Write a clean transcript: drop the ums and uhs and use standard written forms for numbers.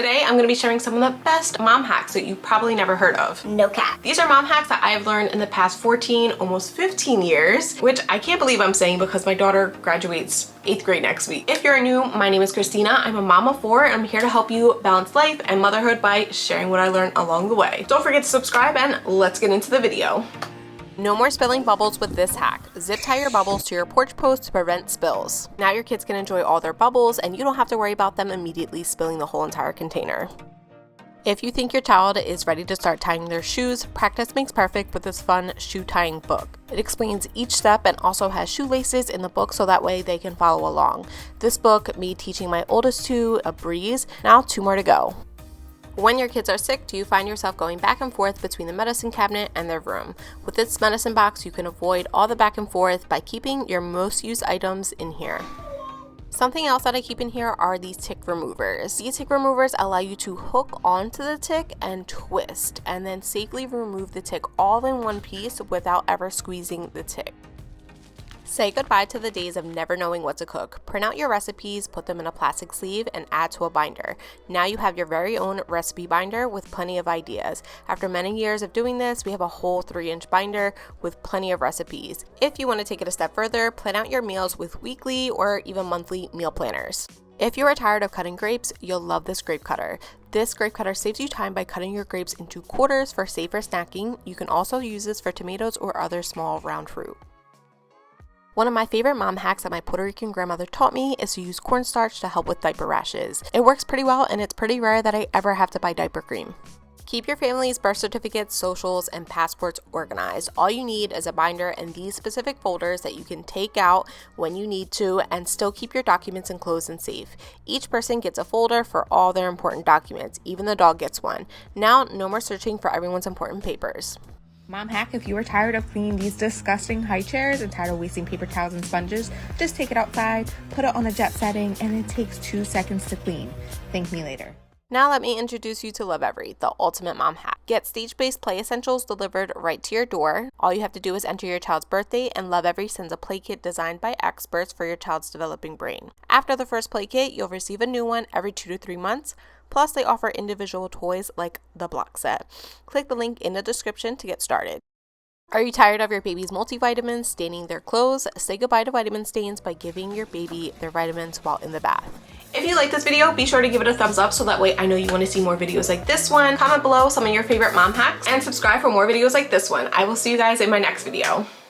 Today I'm going to be sharing some of the best mom hacks that you probably never heard of. No cap. These are mom hacks that I have learned in the past 14, almost 15 years, which I can't believe I'm saying because my daughter graduates 8th grade next week. If you're new, my name is Christina. I'm a mom of 4 and I'm here to help you balance life and motherhood by sharing what I learned along the way. Don't forget to subscribe and let's get into the video. No more spilling bubbles with this hack. Zip tie your bubbles to your porch post to prevent spills. Now your kids can enjoy all their bubbles and you don't have to worry about them immediately spilling the whole entire container. If you think your child is ready to start tying their shoes, practice makes perfect with this fun shoe tying book. It explains each step and also has shoelaces in the book so that way they can follow along. This book made teaching my oldest 2 a breeze. Now 2 more to go. When your kids are sick, do you find yourself going back and forth between the medicine cabinet and their room? With this medicine box, you can avoid all the back and forth by keeping your most used items in here. Something else that I keep in here are these tick removers. These tick removers allow you to hook onto the tick and twist, and then safely remove the tick all in one piece without ever squeezing the tick. Say goodbye to the days of never knowing what to cook. Print out your recipes, put them in a plastic sleeve, and add to a binder. Now you have your very own recipe binder with plenty of ideas. After many years of doing this, we have a whole 3-inch binder with plenty of recipes. If you want to take it a step further, plan out your meals with weekly or even monthly meal planners. If you are tired of cutting grapes, you'll love this grape cutter. This grape cutter saves you time by cutting your grapes into quarters for safer snacking. You can also use this for tomatoes or other small round fruit. One of my favorite mom hacks that my Puerto Rican grandmother taught me is to use cornstarch to help with diaper rashes. It works pretty well and it's pretty rare that I ever have to buy diaper cream. Keep your family's birth certificates, socials, and passports organized. All you need is a binder and these specific folders that you can take out when you need to and still keep your documents enclosed and safe. Each person gets a folder for all their important documents. Even the dog gets one. Now, no more searching for everyone's important papers. Mom hack, if you are tired of cleaning these disgusting high chairs and tired of wasting paper towels and sponges, just take it outside, put it on a jet setting, and it takes 2 seconds to clean. Thank me later. Now let me introduce you to lovevery, the ultimate mom hack. Get stage-based play essentials delivered right to your door. All you have to do is enter your child's birthday and lovevery sends a play kit designed by experts for your child's developing brain. After the first play kit, you'll receive a new one every 2 to 3 months. Plus, they offer individual toys like the block set. Click the link in the description to get started. Are you tired of your baby's multivitamins staining their clothes? Say goodbye to vitamin stains by giving your baby their vitamins while in the bath. If you like this video, be sure to give it a thumbs up so that way I know you want to see more videos like this one. Comment below some of your favorite mom hacks and subscribe for more videos like this one. I will see you guys in my next video.